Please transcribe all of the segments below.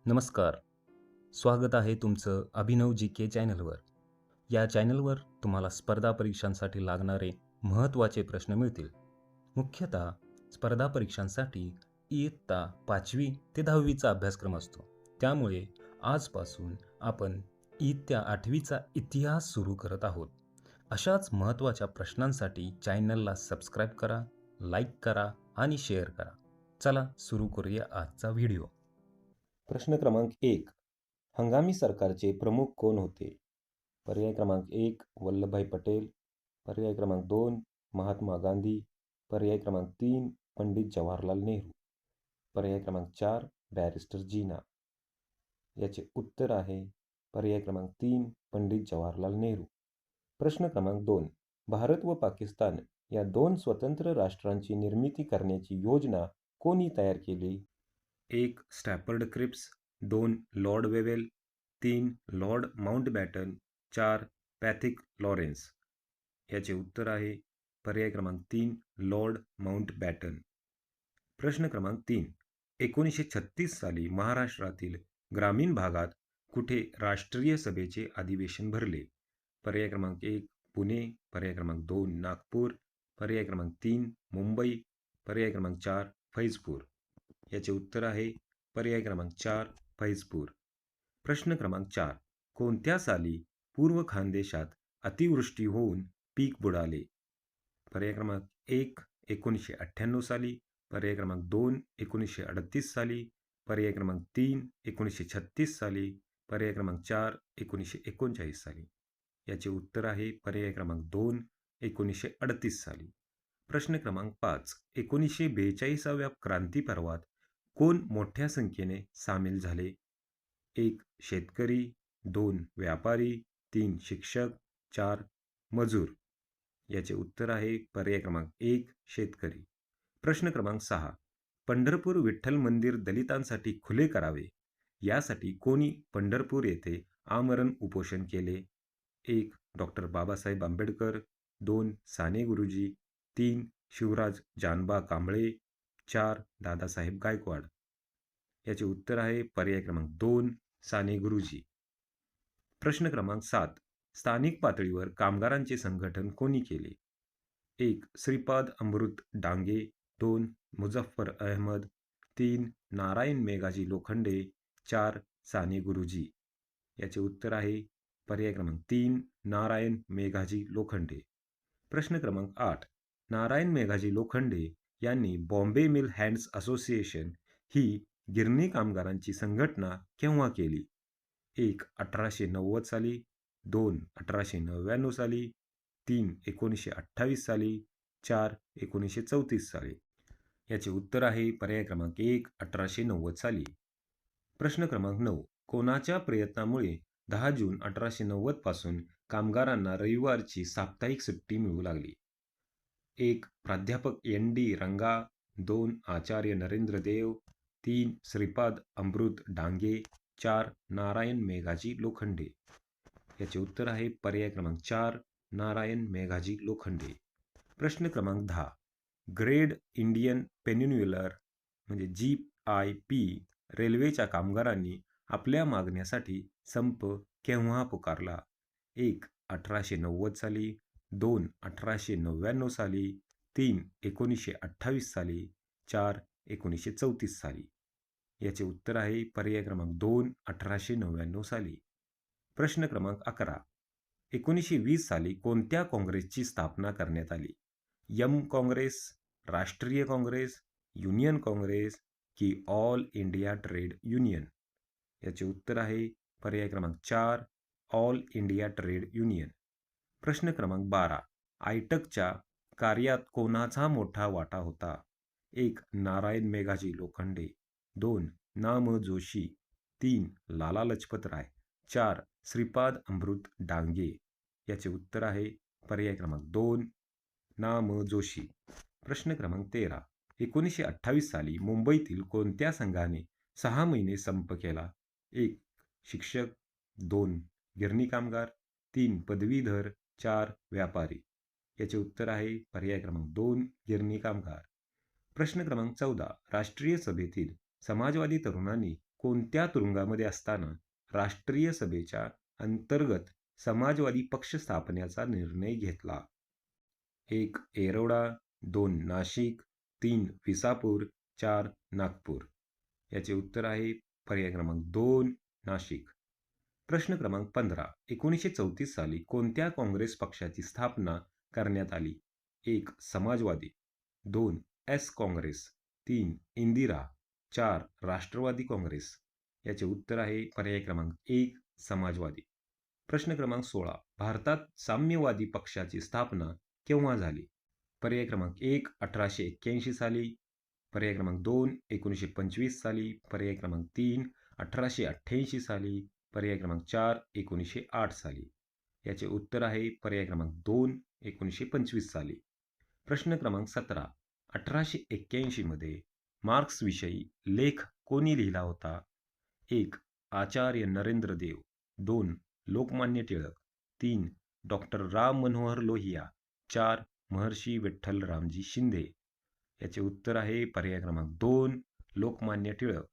नमस्कार. स्वागत आहे तुमचं अभिनव जी.के चॅनलवर. या चॅनलवर तुम्हाला स्पर्धा परीक्षांसाठी लागणारे महत्त्वाचे प्रश्न मिळतील. मुख्यतः स्पर्धा परीक्षांसाठी इयत्ता 5वी ते 10वीचा अभ्यासक्रम असतो. त्यामुळे आजपासून आपण इयत्ता 8वीचा इतिहास सुरू करत आहोत. अशाच महत्त्वाच्या प्रश्नांसाठी चॅनलला सबस्क्राईब करा, लाईक करा आणि शेअर करा. चला सुरू करूया आजचा व्हिडिओ. प्रश्न क्रमांक 1. हंगामी सरकारचे प्रमुख कोण होते? पर्याय क्रमांक 1 वल्लभभाई पटेल, पर्याय क्रमांक 2 महात्मा गांधी, पर्याय क्रमांक 3 पंडित जवाहरलाल नेहरू, पर्याय क्रमांक 4 बॅरिस्टर जीना. याचे उत्तर आहे पर्याय क्रमांक 3 पंडित जवाहरलाल नेहरू. प्रश्न क्रमांक 2. भारत व पाकिस्तान या दोन स्वतंत्र राष्ट्रांची निर्मिती करण्याची योजना कोणी तयार केली? 1 Stafford Cripps, 2 lord Wavell, 3 lord Mountbatten, 4 Pethick Lawrence. याचे उत्तर आहे पर्याय क्रमांक 3 लॉर्ड माउंटबॅटन. प्रश्न क्रमांक 3. 1936 साली महाराष्ट्रातील ग्रामीण भागात कुठे राष्ट्रीय सभेचे अधिवेशन भरले? पर्याय क्रमांक 1 पुणे, पर्याय क्रमांक 2 नागपूर, पर्याय क्रमांक 3 मुंबई, पर्याय क्रमांक 4 फैजपूर. याचे उत्तर आहे पर्याय क्रमांक 4 फैजपूर. प्रश्न क्रमांक 4. कोणत्या साली पूर्व खानदेशात अतिवृष्टी होऊन पीक बुडाले? पर्याय क्रमांक 1 1998 साली, पर्याय क्रमांक 2 1938 साली, पर्याय क्रमांक 3 1936 साली, पर्याय क्रमांक 4 1939 साली. याचे उत्तर आहे पर्याय क्रमांक 2 1938 साली. प्रश्न क्रमांक 5. 1942व्या क्रांती पर्वात कोण मोठ्या संख्येने सामील झाले? 1 शेतकरी, 2 व्यापारी, 3 शिक्षक, 4 मजूर. याचे उत्तर आहे पर्याय क्रमांक 1 शेतकरी. प्रश्न क्रमांक 6. पंढरपूर विठ्ठल मंदिर दलितांसाठी खुले करावे यासाठी कोणी पंढरपूर येथे आमरण उपोषण केले? 1 डॉक्टर बाबासाहेब आंबेडकर, 2 साने गुरुजी, 3 शिवराज जानबा कांबळे, 4 दादासाहेब गायकवाड. याचे उत्तर आहे पर्याय क्रमांक 2 साने गुरुजी. प्रश्न क्रमांक 7. स्थानिक पातळीवर कामगारांचे संघटन कोणी केले? 1 श्रीपाद अमृत डांगे, 2 मुझफ्फर अहमद, 3 नारायण मेघाजी लोखंडे, 4 साने गुरुजी. याचे उत्तर आहे पर्याय क्रमांक 3 नारायण मेघाजी लोखंडे. प्रश्न क्रमांक 8. नारायण मेघाजी लोखंडे यांनी बॉम्बे मिल हँड्स असोसिएशन ही गिरणी कामगारांची संघटना केव्हा केली? 1 1890 साली, 2 1899 साली, 3 1928 साली, 4 1934 साली. याचे उत्तर आहे पर्याय क्रमांक 1 1890 साली. प्रश्न क्रमांक 9. कोणाच्या प्रयत्नामुळे 10 जून 1890 पासून कामगारांना रविवारची साप्ताहिक सुट्टी मिळू लागली? 1 प्राध्यापक एन डी रंगा, 2 आचार्य नरेंद्र देव, 3 श्रीपाद अमृत डांगे, 4 नारायण मेघाजी लोखंडे. याचे उत्तर आहे पर्याय क्रमांक 4 नारायण मेघाजी लोखंडे. प्रश्न क्रमांक 10. ग्रेट इंडियन पेनिन्युलर म्हणजे GIP रेल्वेच्या कामगारांनी आपल्या मागण्यासाठी संप केव्हा पुकारला? 1 1890 साली, 2 1899 साली, 3 1928 साली, 4 1934 साली. याचे उत्तर आहे पर्याय क्रमांक 2 1899 साली. प्रश्न क्रमांक 11. 1920 साली कोणत्या काँग्रेसची स्थापना करण्यात आली? यम काँग्रेस, राष्ट्रीय काँग्रेस, युनियन काँग्रेस की ऑल इंडिया ट्रेड युनियन? याचे उत्तर आहे पर्याय क्रमांक 4 ऑल इंडिया ट्रेड युनियन. प्रश्न क्रमांक 12. आयटकच्या कार्यात कोणाचा मोठा वाटा होता? 1 नारायण मेघाजी लोखंडे, 2 ना. म. जोशी, 3 लाला लजपत राय, 4 श्रीपाद अमृत डांगे. याचे उत्तर आहे पर्याय क्रमांक 2 ना. म. जोशी. प्रश्न क्रमांक 13. 1928 साली मुंबईतील कोणत्या संघाने 6 महिने संप केला? 1 शिक्षक, 2 गिरणी कामगार, 3 पदवीधर, 4 व्यापारी. याचे उत्तर आहे पर्याय क्रमांक 2 गिरणी कामगार. प्रश्न क्रमांक 14. राष्ट्रीय सभेतील समाजवादी तरुणांनी कोणत्या तुरुंगामध्ये असताना राष्ट्रीय सभेच्या अंतर्गत समाजवादी पक्ष स्थापनेचा निर्णय घेतला? 1. येरवडा, 2. नाशिक, 3. विसापूर, 4. नागपूर. याचे उत्तर आहे पर्याय क्रमांक 2. नाशिक. प्रश्न क्रमांक 15. 1934 साली कोणत्या काँग्रेस पक्षाची स्थापना करण्यात आली? 1. समाजवादी, 2. एस काँग्रेस, 3. इंदिरा, 4. राष्ट्रवादी काँग्रेस. याचे उत्तर आहे पर्याय क्रमांक 1. समाजवादी. प्रश्न क्रमांक 16. भारतात साम्यवादी पक्षाची स्थापना केव्हा झाली? पर्याय क्रमांक 1. 1881 साली, पर्याय क्रमांक 2. 1925 साली, पर्याय क्रमांक 3. 1888 साली, पर्याय क्रमांक 4. 1908 साली. याचे उत्तर आहे पर्याय क्रमांक 2. 1925 साली. प्रश्न क्रमांक 17. 1881 मध्ये मार्क्सविषयी लेख कोणी लिहिला होता? 1. आचार्य नरेंद्र देव, 2. लोकमान्य टिळक, 3. डॉक्टर राम मनोहर लोहिया, 4. महर्षी विठ्ठल रामजी शिंदे. याचे उत्तर आहे पर्याय क्रमांक 2. लोकमान्य टिळक.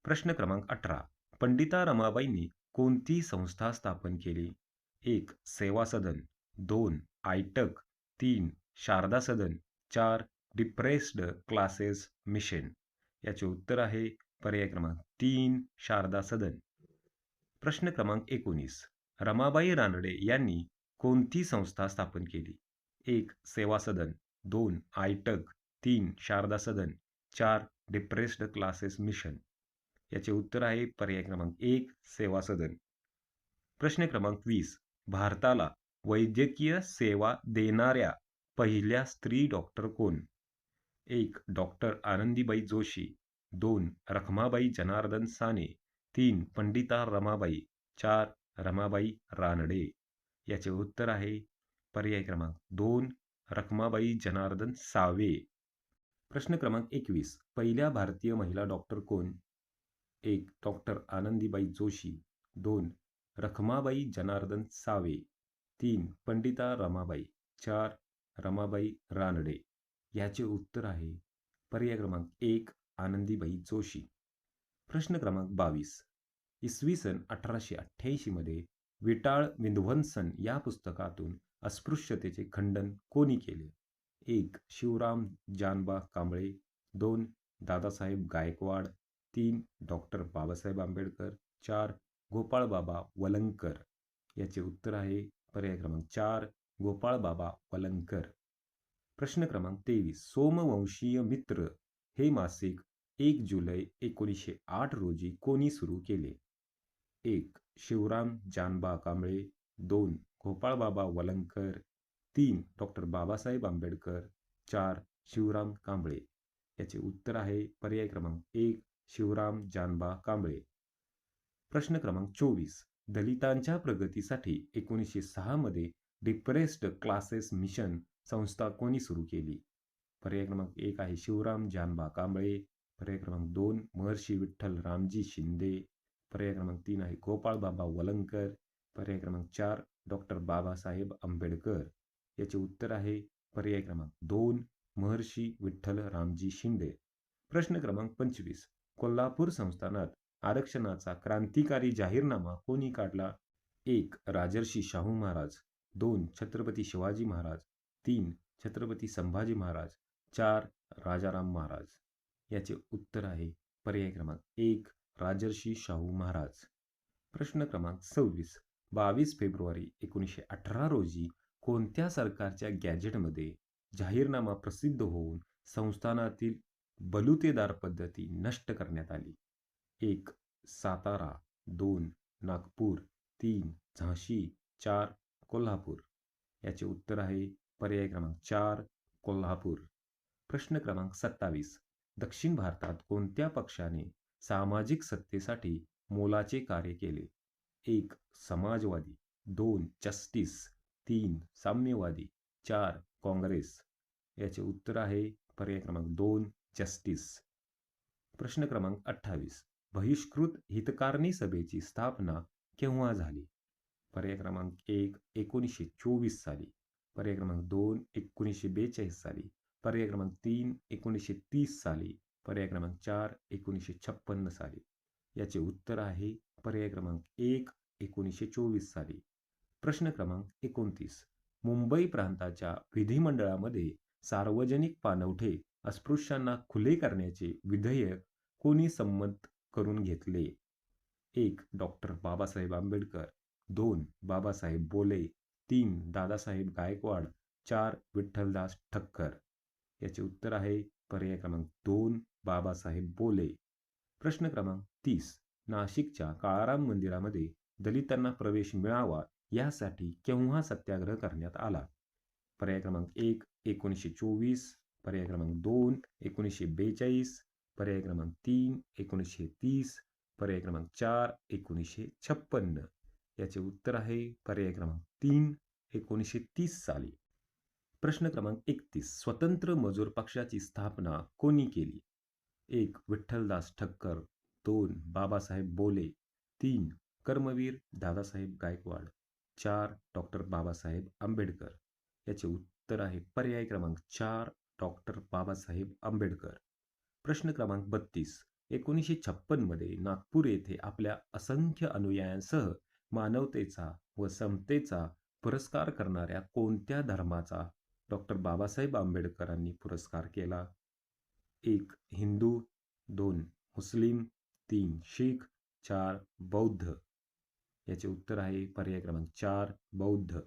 प्रश्न क्रमांक 18. पंडिता रमाबाईंनी कोणती संस्था स्थापन केली? 1. सेवा सदन, 2. आयटक, 3. शारदा सदन, 4. Depressed classes mission. याचे उत्तर आहे पर्याय क्रमांक 3. शारदा सदन. प्रश्न क्रमांक 19. रमाबाई रानडे यांनी कोणती संस्था स्थापन केली? 1. सेवा सदन, 2. आयटक, 3. शारदा सदन, 4. Depressed classes mission. याचे उत्तर आहे पर्याय क्रमांक 1. सेवा सदन. प्रश्न क्रमांक 20. भारताला वैद्यकीय सेवा देणाऱ्या पहिल्या स्त्री डॉक्टर कोण? 1. डॉक्टर आनंदीबाई जोशी, 2. रखमाबाई जनार्दन साने, 3. पंडिता रमाबाई, 4. रमाबाई रानडे. याचे उत्तर आहे पर्याय क्रमांक 2. रखमाबाई जनार्दन सावे. प्रश्न क्रमांक 21. पहिल्या भारतीय महिला डॉक्टर कोण? 1. डॉक्टर आनंदीबाई जोशी, 2. रखमाबाई जनार्दन सावे, 3. पंडिता रमाबाई, 4. रमाबाई रानडे. याचे उत्तर आहे पर्याय क्रमांक 1. आनंदीबाई जोशी. प्रश्न क्रमांक 22. इसवी सन 1888 मध्ये विटाळ विध्वंसन या पुस्तकातून अस्पृश्यतेचे खंडन कोणी केले? 1. शिवराम जानबा कांबळे, 2. दादासाहेब गायकवाड, 3. डॉक्टर बाबासाहेब आंबेडकर, 4. गोपाळबाबा वलंगकर. याचे उत्तर आहे पर्याय क्रमांक 4. गोपाळबाबा वलंगकर. प्रश्न क्रमांक 23. सोमवंशीय मित्र हे मासिक 1 जुलै 1908 रोजी कोणी सुरू केले? 1. शिवराम जानबा कांबळे, 2. गोपाळबाबा वलंगकर, 3. डॉक्टर बाबासाहेब आंबेडकर, 4. शिवराम कांबळे. याचे उत्तर आहे पर्याय क्रमांक 1. शिवराम जानबा कांबळे. प्रश्न क्रमांक 24. दलितांच्या प्रगतीसाठी 1906 मध्ये डिप्रेस्ड क्लासेस मिशन संस्था कोणी सुरू केली? पर्याय क्रमांक 1 आहे शिवराम जानबा कांबळे, पर्याय क्रमांक 2 महर्षी विठ्ठल रामजी शिंदे, पर्याय क्रमांक 3 आहे गोपाळबाबा वलंगकर, पर्याय क्रमांक 4 डॉक्टर बाबासाहेब आंबेडकर. याचे उत्तर आहे पर्याय क्रमांक 2 महर्षी विठ्ठल रामजी शिंदे. प्रश्न क्रमांक 25. कोल्हापूर संस्थानात आरक्षणाचा क्रांतिकारी जाहीरनामा कोणी काढला? 1. राजर्षी शाहू महाराज, 2. छत्रपती शिवाजी महाराज, 3. छत्रपती संभाजी महाराज, 4. राजाराम महाराज. याचे उत्तर आहे पर्याय क्रमांक 1. राजर्षी शाहू महाराज. प्रश्न क्रमांक 26. 22 फेब्रुवारी 1918 रोजी कोणत्या सरकारच्या गॅझेटमध्ये जाहीरनामा प्रसिद्ध होऊन संस्थानातील बलुतेदार पद्धती नष्ट करण्यात आली? 1. सातारा, 2. नागपूर, 3. झाशी, 4. कोल्हापूर. याचे उत्तर आहे पर्याय क्रमांक 4. कोल्हापूर. प्रश्न क्रमांक 27. दक्षिण भारतात कोणत्या पक्षाने सामाजिक सत्तेसाठी मोलाचे कार्य केले? 1. समाजवादी, 2. जस्टिस, 3. साम्यवादी, 4. काँग्रेस. याचे उत्तर आहे पर्याय क्रमांक 2. जस्टिस. प्रश्न क्रमांक 28. बहिष्कृत हितकारणी सभेची स्थापना केव्हा झाली? पर्याय क्रमांक 1 1924 साली, पर्याय क्रमांक 2 1942 साली, पर्याय क्रमांक 3 1930 साली, पर्याय क्रमांक 4 1956 साली. याचे उत्तर आहे पर्याय क्रमांक 1 1924 साली. प्रश्न क्रमांक 29. मुंबई प्रांताच्या विधिमंडळामध्ये सार्वजनिक पाणवठे अस्पृश्यांना खुले करण्याचे विधेयक कोणी संमत करून घेतले? 1. डॉक्टर बाबासाहेब आंबेडकर. 2. बाबासाहेब बोले. 3. दादासाहेब गायकवाड. 4. विठ्ठलदास ठक्कर. याचे उत्तर आहे पर्याय क्रमांक 2 बाबासाहेब बोले. प्रश्न क्रमांक 30. नाशिकच्या काळाराम मंदिरामध्ये दलितांना प्रवेश मिळावा यासाठी केव्हा सत्याग्रह करण्यात आला? पर्याय क्रमांक 1 1924, पर्याय क्रमांक 2 1942, पर्याय क्रमांक 3 1930, पर्याय क्रमांक 4 1956. याचे उत्तर आहे पर्याय क्रमांक 3 1930 साली. प्रश्न क्रमांक 31. स्वतंत्र मजूर पक्षाची स्थापना कोणी केली? 1. विठ्ठलदास ठक्कर. 2. बाबासाहेब बोले. 3. कर्मवीर दादासाहेब गायकवाड. 4. डॉक्टर बाबासाहेब आंबेडकर. याचे उत्तर आहे पर्याय क्रमांक 4 डॉक्टर बाबासाहेब आंबेडकर. प्रश्न क्रमांक 32. 1956 मध्ये नागपूर येथे आपल्या असंख्य अनुयायांसह मानवतेचा व समतेचा पुरस्कार करणाऱ्या कोणत्या धर्माचा डॉक्टर बाबासाहेब आंबेडकरांनी पुरस्कार केला? 1. हिंदू. 2. मुस्लिम. 3. शीख. 4. बौद्ध. याचे उत्तर आहे पर्याय क्रमांक 4 बौद्ध.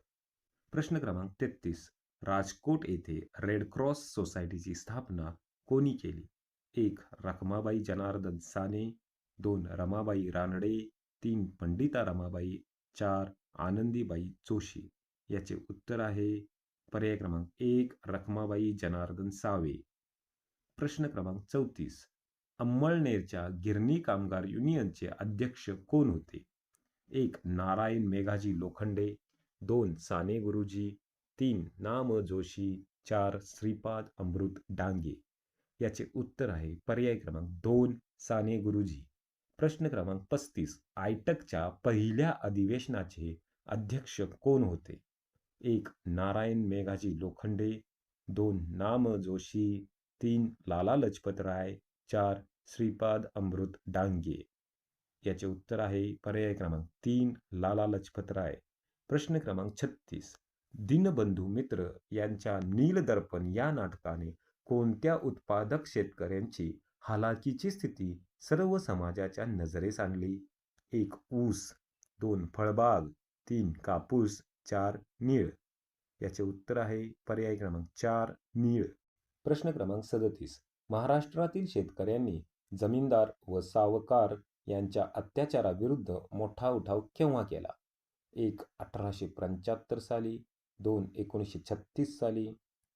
प्रश्न क्रमांक 33. राजकोट येथे रेड क्रॉस सोसायटीची स्थापना कोणी केली? 1. रखमाबाई जनार्दन साने. 2. रमाबाई रानडे. 3. पंडिता रमाबाई. 4. आनंदीबाई जोशी. याचे उत्तर आहे पर्याय क्रमांक 1 रखमाबाई जनार्दन सावे. प्रश्न क्रमांक 34. अंमळनेरच्या गिरणी कामगार युनियनचे अध्यक्ष कोण होते? 1. नारायण मेघाजी लोखंडे. 2. साने गुरुजी. 3. ना. म. जोशी. 4. श्रीपाद अमृत डांगे. याचे उत्तर आहे पर्याय क्रमांक 2 साने गुरुजी. प्रश्न क्रमांक 35. आयटकच्या पहिल्या अधिवेशनाचे अध्यक्ष कोण होते? 1. नारायण मेघाजी लोखंडे. 2. ना. म. जोशी. 3. लाला लजपत राय. 4. श्रीपाद अमृत डांगे. याचे उत्तर आहे पर्याय क्रमांक 3 लाला लजपत राय. प्रश्न क्रमांक 36. दीनबंधू मित्र यांच्या नीलदर्पण या नाटकाने कोणत्या उत्पादक शेतकऱ्यांची हालाकीची स्थिती सर्व समाजाच्या नजरेस आणली? 1. ऊस. 2. फळबाग. 3. कापूस. 4. नीळ. याचे उत्तर आहे पर्याय क्रमांक 4 नीळ. प्रश्न क्रमांक 37. महाराष्ट्रातील शेतकऱ्यांनी जमीनदार व सावकार यांच्या अत्याचाराविरुद्ध मोठा उठाव केव्हा केला? 1. 1875 साली. 2. 1936 साली.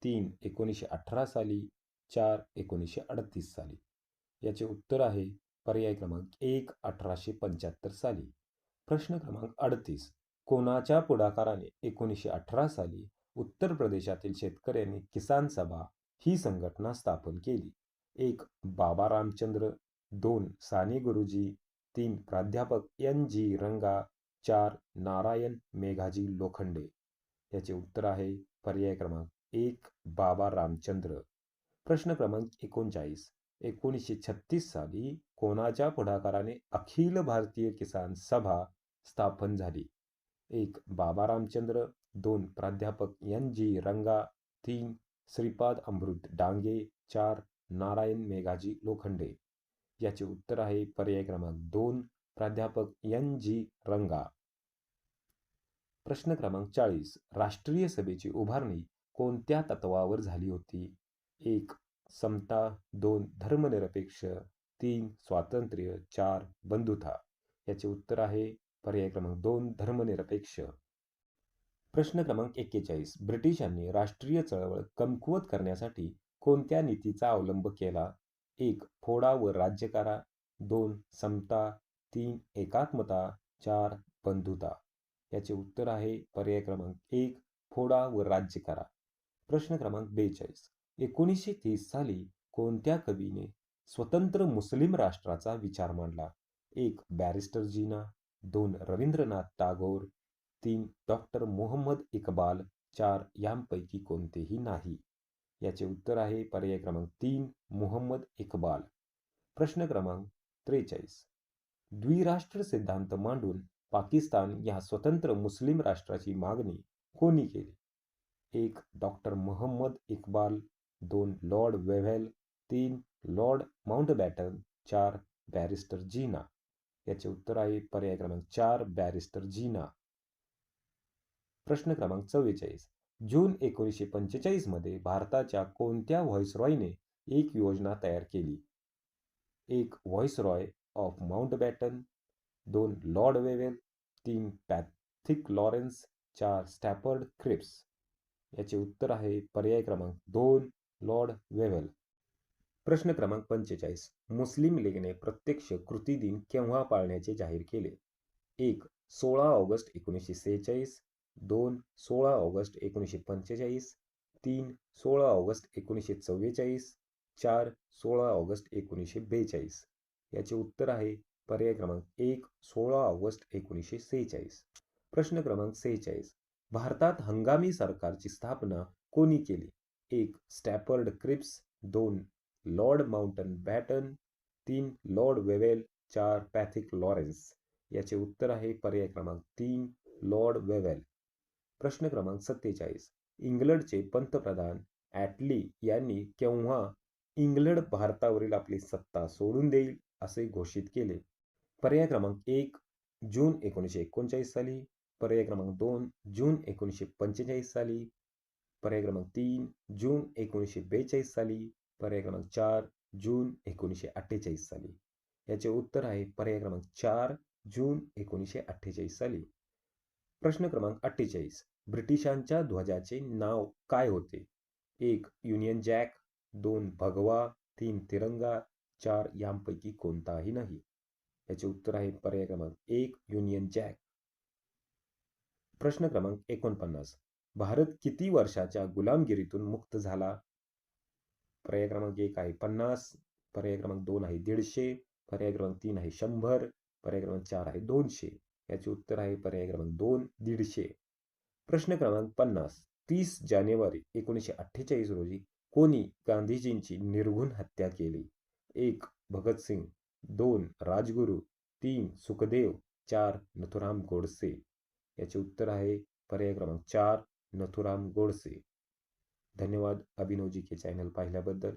3. 1918 साली. 4. 1938 साली. याचे उत्तर आहे पर्याय क्रमांक 1 1875 साली. प्रश्न क्रमांक 38. कोणाच्या पुढाकाराने 1918 साली उत्तर प्रदेशातील शेतकऱ्यांनी किसान सभा ही संघटना स्थापन केली? 1. बाबा रामचंद्र. 2. साने गुरुजी. 3. प्राध्यापक NG रंगा. 4. नारायण मेघाजी लोखंडे. याचे उत्तर आहे पर्याय क्रमांक 1 बाबा रामचंद्र. प्रश्न क्रमांक 39. 1936 साली कोणाच्या पुढाकाराने अखिल भारतीय किसान सभा स्थापन झाली? 1. बाबा रामचंद्र. 2. प्राध्यापक NG रंगा. 3. श्रीपाद अमृत डांगे. 4. नारायण मेघाजी लोखंडे. याचे उत्तर आहे पर्याय क्रमांक 2 प्राध्यापक NG रंगा. प्रश्न क्रमांक 40. राष्ट्रीय सभेची उभारणी कोणत्या तत्वावर झाली होती? 1. समता. 2. धर्मनिरपेक्ष. 3. स्वातंत्र्य. 4. बंधुता. याचे उत्तर आहे पर्याय क्रमांक 2 धर्मनिरपेक्ष. प्रश्न क्रमांक 41. ब्रिटिशांनी राष्ट्रीय चळवळ कमकुवत करण्यासाठी कोणत्या नीतीचा अवलंब केला? 1. फोडा व राज्य करा. 2. समता. 3. एकात्मता. 4. बंधुता. याचे उत्तर आहे पर्याय क्रमांक 1 फोडा व राज्य करा. प्रश्न क्रमांक 42. 1930 साली कोणत्या कवीने स्वतंत्र मुस्लिम राष्ट्राचा विचार मांडला? 1. बॅरिस्टर जिना. 2. रवींद्रनाथ टागोर. 3. डॉक्टर मोहम्मद इक्बाल. 4. यांपैकी कोणतेही नाही. याचे उत्तर आहे पर्याय क्रमांक 3 मोहम्मद इक्बाल. प्रश्न क्रमांक 43. द्विराष्ट्र सिद्धांत मांडून पाकिस्तान या स्वतंत्र मुस्लिम राष्ट्राची मागणी कोणी केली? 1. Doctor Mohammad Iqbal, 2. Lord Wavell, 3. Lord Mountbatten, 4. Barrister Jinnah. याचे उत्तर आहे पर्याय क्रमांक 4 बॅरिस्टर जीना. प्रश्न क्रमांक 44. जून 1945 मध्ये भारताच्या कोणत्या व्हॉइसरॉयने एक योजना तयार केली? 1. Viceroy of Mountbatten, 2. Lord Wavell, 3. Pethick Lawrence, 4. Stafford Cripps. याचे उत्तर आहे पर्याय क्रमांक 2 लॉर्ड वेव्हेल. प्रश्न क्रमांक 45. मुस्लिम लीगने प्रत्यक्ष कृती दिन केव्हा पाळण्याचे जाहीर केले? 1. 16 ऑगस्ट 1946, 2. 16 ऑगस्ट 1945, 3. 16 ऑगस्ट 1944, 4. 16 ऑगस्ट 1942. याचे उत्तर आहे पर्याय क्रमांक 1 16 ऑगस्ट 1946. प्रश्न क्रमांक 46. भारतात हंगामी सरकारची स्थापना कोणी केली? 1. Stafford Cripps, 2. Lord Mountbatten, 3. Lord Wavell, 4. Pethick Lawrence. याचे उत्तर आहे पर्याय क्रमांक 3 लॉर्ड वेव्हेल. प्रश्न क्रमांक 47. इंग्लंडचे पंतप्रधान ॲटली यांनी केव्हा इंग्लंड भारतावरील आपली सत्ता सोडून देईल असे घोषित केले? पर्याय क्रमांक 1 जून 1939 साली, पर्याय क्रमांक 2 जून 1945 साली, पर्याय क्रमांक 3 जून 1942 साली, पर्याय क्रमांक 4 जून 1948 साली. याचे उत्तर आहे पर्याय क्रमांक 4 जून 1948 साली. प्रश्न क्रमांक 48. ब्रिटिशांच्या ध्वजाचे नाव काय होते? 1. Union jack, 2. भगवा, 3. तिरंगा, 4. यांपैकी कोणताही नाही. याचे उत्तर आहे पर्याय क्रमांक 1 युनियन जॅक. प्रश्न क्रमांक 49. भारत किती वर्षाच्या गुलामगिरीतून मुक्त झाला? पर्याय क्रमांक 1 आहे 50, पर्याय क्रमांक 2 आहे 150, पर्याय क्रमांक 3 आहे 100, पर्याय क्रमांक 4 आहे 200. याचे उत्तर आहे पर्याय क्रमांक 2 150. प्रश्न क्रमांक 50. 30 जानेवारी 1948 रोजी कोणी गांधीजींची निर्घृण हत्या केली? 1. भगतसिंग, 2. राजगुरू, 3. सुखदेव, 4. नथुराम गोडसे. याचे उत्तर आहे पर्याय क्रमांक 4 नथुराम गोडसे. धन्यवाद अभिनव जी के चॅनल पाहिल्याबद्दल.